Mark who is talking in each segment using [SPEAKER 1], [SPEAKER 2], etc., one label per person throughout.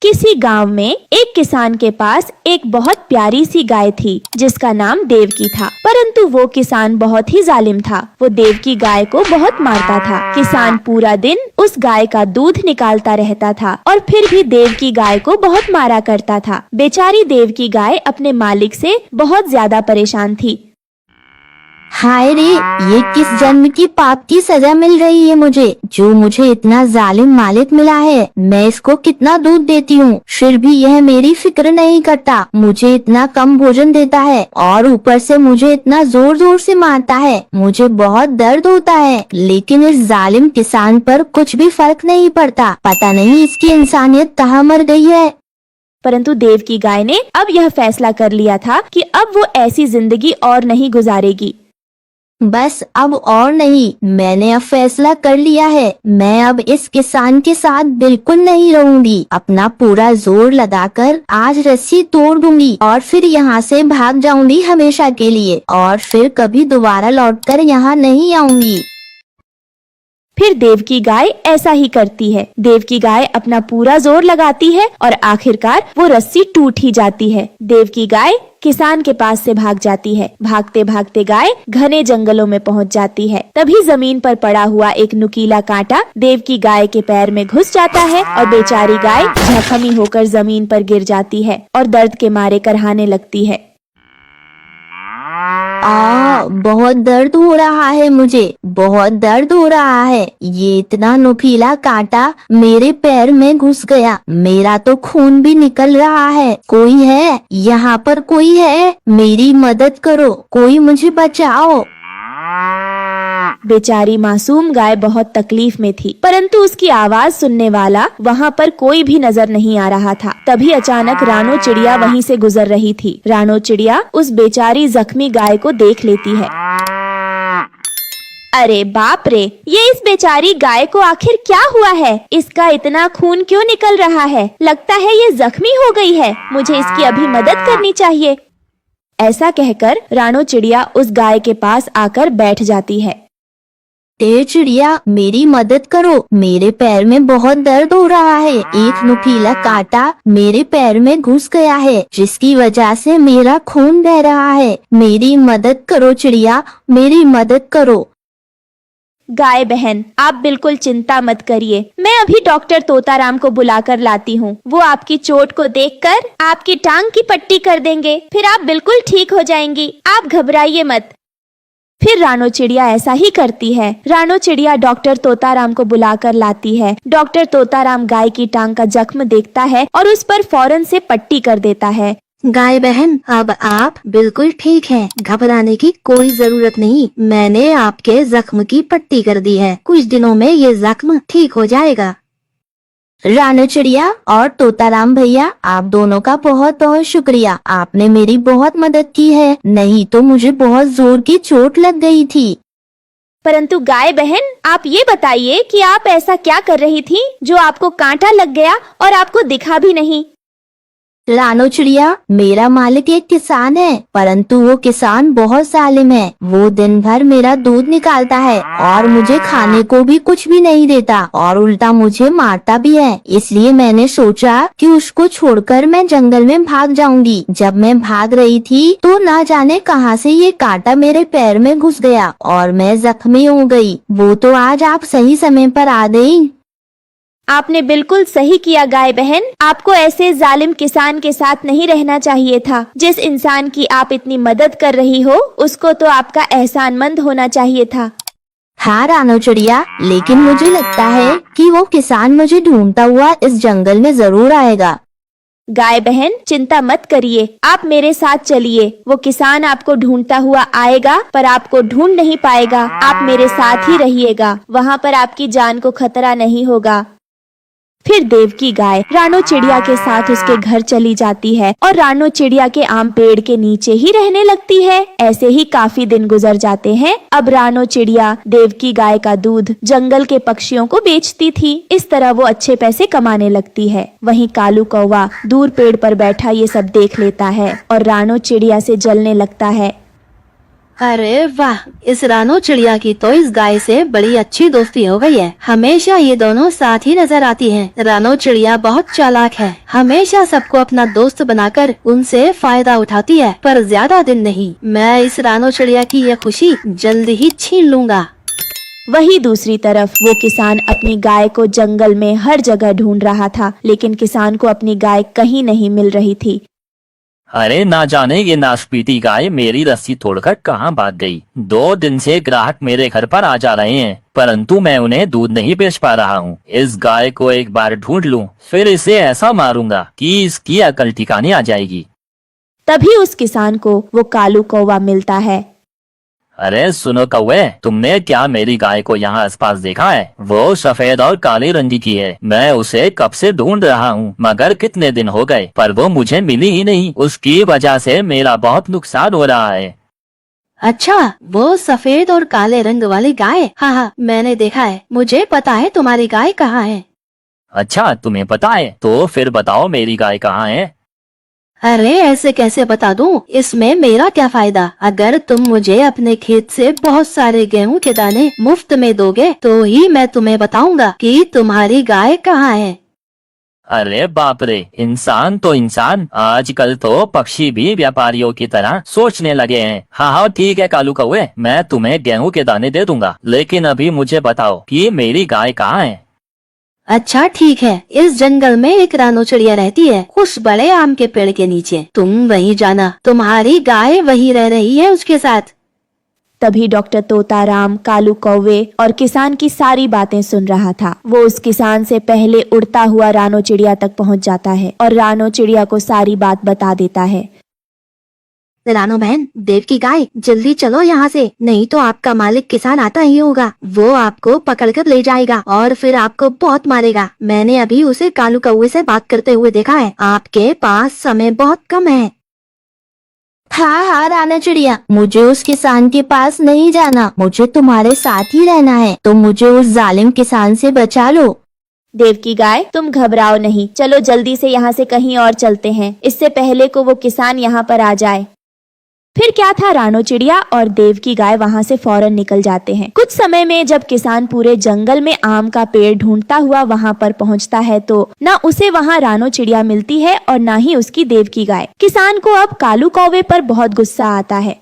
[SPEAKER 1] किसी गांव में एक किसान के पास एक बहुत प्यारी सी गाय थी जिसका नाम देवकी था। परंतु वो किसान बहुत ही जालिम था। वो देवकी गाय को बहुत मारता था। किसान पूरा दिन उस गाय का दूध निकालता रहता था और फिर भी देवकी गाय को बहुत मारा करता था। बेचारी देवकी गाय अपने मालिक से बहुत ज्यादा परेशान थी।
[SPEAKER 2] हाय रे, ये किस जन्म की पाप की सजा मिल रही है मुझे, जो मुझे इतना जालिम मालिक मिला है। मैं इसको कितना दूध देती हूँ, फिर भी यह मेरी फिक्र नहीं करता। मुझे इतना कम भोजन देता है और ऊपर से मुझे इतना जोर जोर से मारता है। मुझे बहुत दर्द होता है, लेकिन इस जालिम किसान पर कुछ भी फर्क नहीं पड़ता। पता नहीं इसकी इंसानियत कहाँ मर गई है।
[SPEAKER 1] परंतु देवकी गाय ने अब यह फैसला कर लिया था कि अब वो ऐसी जिंदगी और नहीं गुजारेगी।
[SPEAKER 2] बस अब और नहीं, मैंने अब फैसला कर लिया है। मैं अब इस किसान के साथ बिल्कुल नहीं रहूंगी। अपना पूरा जोर लगाकर आज रस्सी तोड़ दूंगी और फिर यहाँ से भाग जाऊंगी हमेशा के लिए, और फिर कभी दोबारा लौटकर यहाँ नहीं आऊंगी।
[SPEAKER 1] फिर देवकी गाय ऐसा ही करती है। देवकी गाय अपना पूरा जोर लगाती है और आखिरकार वो रस्सी टूट ही जाती है। देवकी गाय किसान के पास से भाग जाती है। भागते भागते गाय घने जंगलों में पहुंच जाती है। तभी जमीन पर पड़ा हुआ एक नुकीला कांटा देवकी गाय के पैर में घुस जाता है और बेचारी गाय जख्मी होकर जमीन पर गिर जाती है और दर्द के मारे करहाने लगती है।
[SPEAKER 2] बहुत दर्द हो रहा है, मुझे बहुत दर्द हो रहा है। ये इतना नुकीला कांटा मेरे पैर में घुस गया, मेरा तो खून भी निकल रहा है। कोई है यहाँ पर, कोई है? मेरी मदद करो, कोई मुझे बचाओ।
[SPEAKER 1] बेचारी मासूम गाय बहुत तकलीफ में थी, परंतु उसकी आवाज सुनने वाला वहाँ पर कोई भी नजर नहीं आ रहा था। तभी अचानक रानो चिड़िया वहीं से गुजर रही थी। रानो चिड़िया उस बेचारी जख्मी गाय को देख लेती है। अरे बाप रे, ये इस बेचारी गाय को आखिर क्या हुआ है? इसका इतना खून क्यों निकल रहा है? लगता है ये जख्मी हो गई है। मुझे इसकी अभी मदद करनी चाहिए। ऐसा कहकर रानो चिड़िया उस गाय के पास आकर बैठ जाती है।
[SPEAKER 2] चिड़िया, मेरी मदद करो, मेरे पैर में बहुत दर्द हो रहा है। एक नुकीला कांटा मेरे पैर में घुस गया है, जिसकी वजह से मेरा खून बह रहा है। मेरी मदद करो चिड़िया, मेरी मदद करो।
[SPEAKER 1] गाय बहन, आप बिल्कुल चिंता मत करिए। मैं अभी डॉक्टर तोताराम को बुलाकर लाती हूँ। वो आपकी चोट को देखकर आपकी टांग की पट्टी कर देंगे, फिर आप बिल्कुल ठीक हो जाएंगी। आप घबराइए मत। फिर रानो चिड़िया ऐसा ही करती है। रानो चिड़िया डॉक्टर तोताराम को बुलाकर लाती है। डॉक्टर तोताराम गाय की टांग का जख्म देखता है और उस पर फौरन से पट्टी कर देता है।
[SPEAKER 2] गाय बहन, अब आप बिल्कुल ठीक हैं। घबराने की कोई जरूरत नहीं। मैंने आपके जख्म की पट्टी कर दी है। कुछ दिनों में ये जख्म ठीक हो जाएगा। रानो चिड़िया और तोताराम भैया, आप दोनों का बहुत बहुत शुक्रिया। आपने मेरी बहुत मदद की है, नहीं तो मुझे बहुत जोर की चोट लग गई थी।
[SPEAKER 1] परंतु गाय बहन, आप ये बताइए कि आप ऐसा क्या कर रही थी जो आपको कांटा लग गया और आपको दिखा भी नहीं?
[SPEAKER 2] रानो चिड़िया, मेरा मालिक एक किसान है, परंतु वो किसान बहुत जालिम है। वो दिन भर मेरा दूध निकालता है और मुझे खाने को भी कुछ भी नहीं देता और उल्टा मुझे मारता भी है। इसलिए मैंने सोचा कि उसको छोड़कर मैं जंगल में भाग जाऊंगी। जब मैं भाग रही थी तो ना जाने कहां से ये कांटा मेरे पैर में घुस गया और मैं जख्मी हो गई। वो तो आज आप सही समय पर आ गई।
[SPEAKER 1] आपने बिल्कुल सही किया गाय बहन। आपको ऐसे जालिम किसान के साथ नहीं रहना चाहिए था। जिस इंसान की आप इतनी मदद कर रही हो, उसको तो आपका एहसानमंद होना चाहिए था।
[SPEAKER 2] हाँ रानो चिड़िया, लेकिन मुझे लगता है कि वो किसान मुझे ढूंढता हुआ इस जंगल में जरूर आएगा।
[SPEAKER 1] गाय बहन, चिंता मत करिए, आप मेरे साथ चलिए। वो किसान आपको ढूंढता हुआ आएगा, पर आपको ढूंढ नहीं पाएगा। आप मेरे साथ ही रहिएगा, वहाँ पर आपकी जान को खतरा नहीं होगा। फिर देवकी गाय रानो चिड़िया के साथ उसके घर चली जाती है और रानो चिड़िया के आम पेड़ के नीचे ही रहने लगती है। ऐसे ही काफी दिन गुजर जाते हैं। अब रानो चिड़िया देवकी गाय का दूध जंगल के पक्षियों को बेचती थी। इस तरह वो अच्छे पैसे कमाने लगती है। वहीं कालू कौवा दूर पेड़ पर बैठा ये सब देख लेता है और रानो चिड़िया से जलने लगता है।
[SPEAKER 2] अरे वाह, इस रानो चिड़िया की तो इस गाय से बड़ी अच्छी दोस्ती हो गई है। हमेशा ये दोनों साथ ही नजर आती हैं। रानो चिड़िया बहुत चालाक है, हमेशा सबको अपना दोस्त बनाकर उनसे फायदा उठाती है, पर ज्यादा दिन नहीं। मैं इस रानो चिड़िया की ये खुशी जल्द ही छीन लूंगा।
[SPEAKER 1] वही दूसरी तरफ वो किसान अपनी गाय को जंगल में हर जगह ढूंढ रहा था, लेकिन किसान को अपनी गाय कहीं नहीं मिल रही थी।
[SPEAKER 3] अरे ना जाने ये नाशपीती गाय मेरी रस्सी तोड़कर कहाँ भाग गई। 2 दिन से ग्राहक मेरे घर पर आ जा रहे हैं, परंतु मैं उन्हें दूध नहीं बेच पा रहा हूँ। इस गाय को एक बार ढूंढ लूं, फिर इसे ऐसा मारूंगा कि इसकी अकल ठिकाने आ जाएगी।
[SPEAKER 1] तभी उस किसान को वो कालू कौवा मिलता है।
[SPEAKER 3] अरे सुनो कौवे, तुमने क्या मेरी गाय को यहाँ आसपास देखा है? वो सफेद और काले रंग की है। मैं उसे कब से ढूंढ रहा हूँ, मगर कितने दिन हो गए, पर वो मुझे मिली ही नहीं। उसकी वजह से मेरा बहुत नुकसान हो रहा है।
[SPEAKER 2] अच्छा, वो सफेद और काले रंग वाली गाय? हाँ, मैंने देखा है। मुझे पता है तुम्हारी गाय कहाँ है।
[SPEAKER 3] अच्छा, तुम्हें पता है? तो फिर बताओ मेरी गाय कहाँ है?
[SPEAKER 2] अरे ऐसे कैसे बता दूं? इसमें मेरा क्या फायदा? अगर तुम मुझे अपने खेत से बहुत सारे गेहूं के दाने मुफ्त में दोगे तो ही मैं तुम्हें बताऊंगा कि तुम्हारी गाय कहाँ है।
[SPEAKER 3] अरे बाप रे, इंसान तो इंसान, आजकल तो पक्षी भी व्यापारियों की तरह सोचने लगे हैं। हाँ, ठीक है कालू कौवे, मैं तुम्हें गेहूं के दाने दे दूंगा, लेकिन अभी मुझे बताओ कि मेरी गाय कहाँ है।
[SPEAKER 2] अच्छा ठीक है, इस जंगल में एक रानो चिड़िया रहती है, उस बड़े आम के पेड़ के नीचे। तुम वहीं जाना, तुम्हारी गाय वहीं रह रही है उसके साथ।
[SPEAKER 1] तभी डॉक्टर तोताराम कालू कौवे और किसान की सारी बातें सुन रहा था। वो उस किसान से पहले उड़ता हुआ रानो चिड़िया तक पहुंच जाता है और रानो चिड़िया को सारी बात बता देता है।
[SPEAKER 2] रानो बहन, देव की गाय, जल्दी चलो यहाँ से, नहीं तो आपका मालिक किसान आता ही होगा। वो आपको पकड़कर ले जाएगा और फिर आपको बहुत मारेगा। मैंने अभी उसे कालू कौवे से बात करते हुए देखा है। आपके पास समय बहुत कम है। हाँ, राना चिड़िया, मुझे उस किसान के पास नहीं जाना, मुझे तुम्हारे साथ ही रहना है। तो मुझे उस जालिम किसान से बचा लो।
[SPEAKER 1] देव की गाय, तुम घबराओ नहीं, चलो जल्दी से यहाँ से कहीं और चलते हैं, इससे पहले को वो किसान यहाँ पर आ जाए। फिर क्या था, रानो चिड़िया और देव की गाय वहाँ से फौरन निकल जाते हैं। कुछ समय में जब किसान पूरे जंगल में आम का पेड़ ढूंढता हुआ वहाँ पर पहुँचता है तो न उसे वहाँ रानो चिड़िया मिलती है और न ही उसकी देव की गाय। किसान को अब कालू कौवे पर बहुत गुस्सा आता है।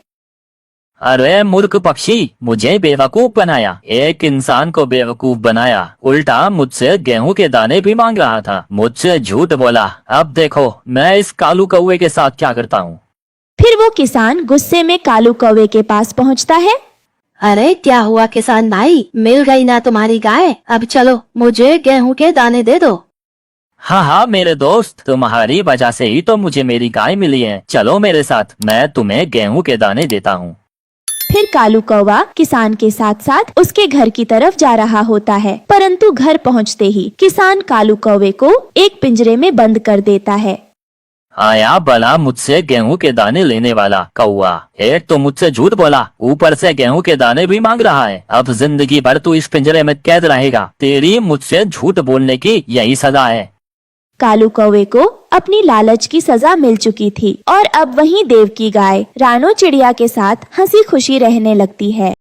[SPEAKER 3] अरे मूर्ख पक्षी, मुझे बेवकूफ बनाया, एक इंसान को बेवकूफ बनाया, उल्टा मुझसे गेहूं के दाने भी मांग रहा था, मुझसे झूठ बोला। अब देखो मैं इस कालू कौवे के साथ क्या करता हूँ।
[SPEAKER 1] फिर वो किसान गुस्से में कालू कौवे के पास पहुंचता है।
[SPEAKER 2] अरे क्या हुआ किसान भाई, मिल गई ना तुम्हारी गाय? अब चलो, मुझे गेहूं के दाने दे दो।
[SPEAKER 3] हाँ मेरे दोस्त, तुम्हारी वजह से ही तो मुझे मेरी गाय मिली है। चलो मेरे साथ, मैं तुम्हें गेहूं के दाने देता हूँ।
[SPEAKER 1] फिर कालू कौवा किसान के साथ साथ उसके घर की तरफ जा रहा होता है, परंतु घर पहुँचते ही किसान कालू कौवे को एक पिंजरे में बंद कर देता है।
[SPEAKER 3] आया भला मुझसे गेहूं के दाने लेने वाला कौवा, एक तो मुझसे झूठ बोला, ऊपर से गेहूं के दाने भी मांग रहा है। अब जिंदगी भर तू इस पिंजरे में कैद रहेगा। तेरी मुझसे झूठ बोलने की यही सजा है।
[SPEAKER 1] कालू कौवे को अपनी लालच की सजा मिल चुकी थी और अब वहीं देव की गाय रानो चिड़िया के साथ हंसी खुशी रहने लगती है।